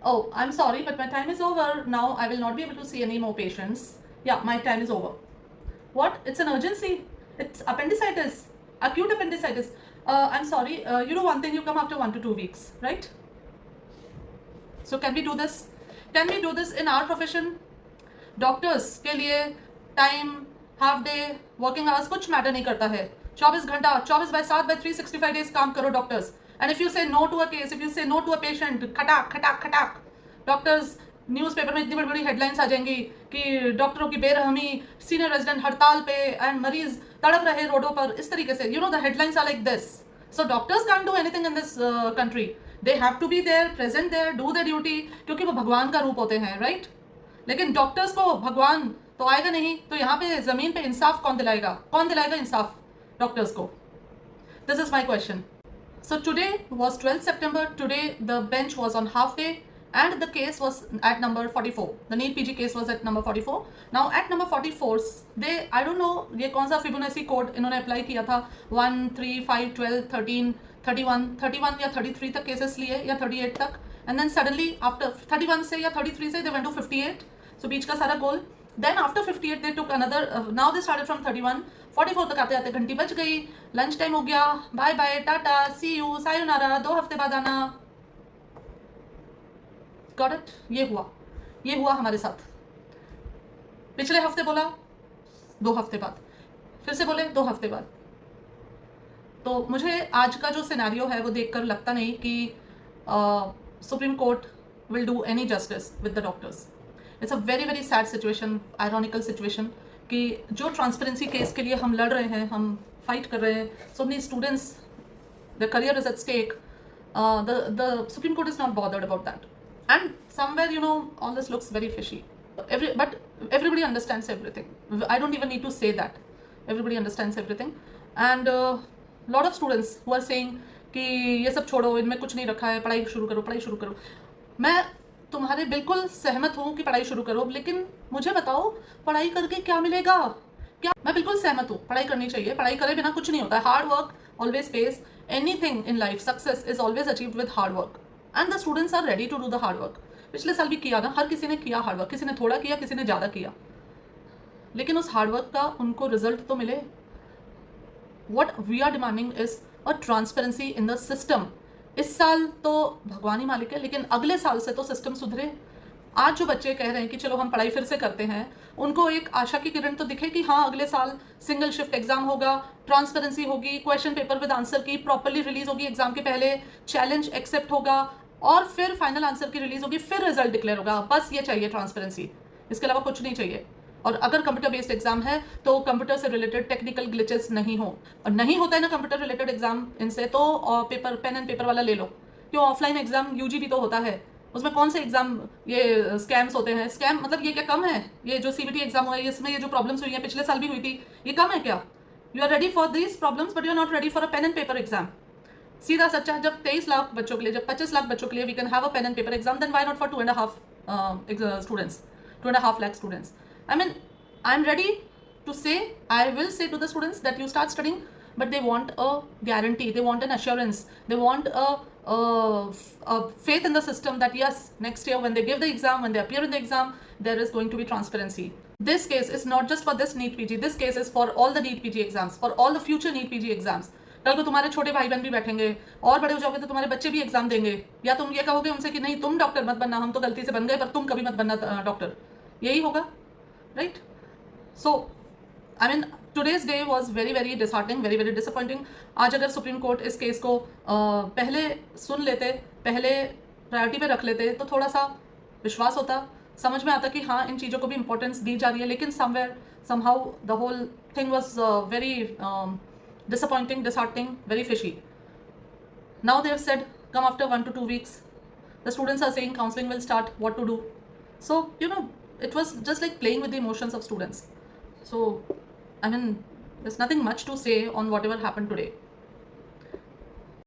Oh, I'm sorry, but my time is over. Now I will not be able to see any more patients. Yeah, my time is over. What? It's an urgency. It's appendicitis, acute appendicitis. I'm sorry. You do one thing, you come after 1 to 2 weeks, right? So can we do this? Can we do this in our profession? Doctors के लिए time, half day, working hours कुछ matter नहीं करता है. 24 घंटा 24/7 365 days काम करो doctors. And if you say no to a case, if you say no to a patient, खटाक खटाक खटाक डॉक्टर्स, न्यूज़पेपर में इतनी बड़ी बड़ी हेडलाइंस आ जाएंगी कि डॉक्टरों की बेरहमी, सीनियर रेजिडेंट हड़ताल पे एंड मरीज तड़प रहे रोडों पर. इस तरीके से you know the headlines are like this. So doctors can't do anything in this country. They have to be there, present there, do their duty, क्योंकि वो भगवान का रूप होते हैं, राइट? लेकिन डॉक्टर्स को भगवान तो आएगा नहीं, तो यहाँ पे जमीन पे इंसाफ कौन दिलाएगा? कौन दिलाएगा इंसाफ डॉक्टर्स को? This is my question. So today was 12 September. Today the bench was on half day and the case was at number 44. The NEET PG case was at number 44. Now at number 44 they, I don't know ये कौन सा Fibonacci code इन्होंने apply किया था. 1, 3, 5, 12, 13, 31 या 33 तक cases लिए, या 38 तक, and then suddenly after 31 से या 33 से they went to 58. So बीच का सारा गोल. Then after 58 they took another, now they started from 31. 44 तक आते आते घंटी बज गई, लंच टाइम हो गया, bye bye tata see you sayonara, 2 हफ्ते बाद आना. Got it? ये हुआ हमारे साथ. पिछले हफ्ते बोला 2 हफ्ते बाद, फिर से बोले 2 हफ्ते बाद. तो मुझे आज का जो सिनेरियो है वो देखकर लगता नहीं कि supreme court will do any justice with the doctors. It's a very very sad situation, ironical situation कि जो ट्रांसपेरेंसी केस के लिए हम लड़ रहे हैं, हम फाइट कर रहे हैं, so many students, the career is at stake, the supreme court is not bothered about that. And somewhere, you know, all this looks very fishy. But everybody understands everything. I don't even need to say that. Everybody understands everything. And lot of students who are saying कि ये सब छोड़ो, इनमें कुछ नहीं रखा है, पढ़ाई शुरू करो, पढ़ाई शुरू करो. मैं तुम्हारे बिल्कुल सहमत हूँ कि पढ़ाई शुरू करो, लेकिन मुझे बताओ पढ़ाई करके क्या मिलेगा? क्या? मैं बिल्कुल सहमत हूँ, पढ़ाई करनी चाहिए, पढ़ाई करे बिना कुछ नहीं होता है. Hard work always pays. Anything in life, success is always achieved with hard work. And the students are ready to do the hard work. पिछले साल भी किया ना, हर किसी ने किया हार्ड वर्क, किसी ने थोड़ा किया, किसी ने ज़्यादा किया, लेकिन उस हार्ड वर्क का उनको रिजल्ट तो मिले. What we are demanding is a transparency in the system. इस साल तो भगवान ही मालिक है, लेकिन अगले साल से तो सिस्टम सुधरे. आज जो बच्चे कह रहे हैं कि चलो हम पढ़ाई फिर से करते हैं, उनको एक आशा की किरण तो दिखे कि हाँ अगले साल सिंगल शिफ्ट एग्जाम होगा, ट्रांसपेरेंसी होगी, क्वेश्चन पेपर विद आंसर की प्रॉपर्ली रिलीज होगी एग्जाम के पहले, चैलेंज एक्सेप्ट होगा, और फिर फाइनल आंसर की रिलीज होगी, फिर रिजल्ट डिक्लेयर होगा. बस ये चाहिए ट्रांसपेरेंसी, इसके अलावा कुछ नहीं चाहिए. और अगर कंप्यूटर बेस्ड एग्जाम है तो कंप्यूटर से रिलेटेड टेक्निकल ग्लिचेस नहीं हो, और नहीं होता है ना कंप्यूटर रिलेटेड एग्जाम इनसे, तो पेपर पेन एंड पेपर वाला ले लो. क्यों? ऑफलाइन एग्जाम यूजी भी तो होता है, उसमें कौन से एग्जाम ये स्कैम्स होते हैं? स्कैम मतलब ये क्या कम है? ये जो सीबीटी एग्जाम हुआ है, इसमें ये जो प्रॉब्लम्स हुई हैं, पिछले साल भी हुई थी, ये कम है क्या? You are ready for these problems but you are not ready for a pen and paper exam. सीधा सच्चा, जब 23 लाख बच्चों के लिए, जब 25 लाख बच्चों के लिए we can have a pen and paper exam, then why not for 2.5 students, 2.5 lakh students? I mean, I'm ready to say, I will say to the students that you start studying, but they want a guarantee, they want an assurance, they want a faith in the system that yes, next year when they give the exam, when they appear in the exam, there is going to be transparency. This case is not just for this NEET PG, this case is for all the NEET PG exams, for all the future NEET PG exams. कल को तुम्हारे छोटे भाई बहन भी बैठेंगे और बड़े हो जाओगे तो तुम्हारे बच्चे भी एग्जाम देंगे, या तुम ये कहोगे उनसे कि नहीं तुम डॉक्टर मत बनना, हम तो गलती से बन गए पर तुम कभी मत बनना डॉक्टर. यही होगा, right? So I mean today's day was very very disheartening, very very disappointing. आज अगर सुप्रीम कोर्ट इस केस को पहले सुन लेते, पहले प्रायोरिटी पे रख लेते, तो थोड़ा सा विश्वास होता, समझ में आता कि हाँ इन चीज़ों को भी इंपॉर्टेंस दी जा रही है. लेकिन somewhere somehow the whole thing was very disappointing, disheartening, very fishy. Now they have said come after 1 to 2 weeks. The students are saying counseling will start, what to do. So you know, it was just like playing with the emotions of students. So I mean, there's nothing much to say on whatever happened today.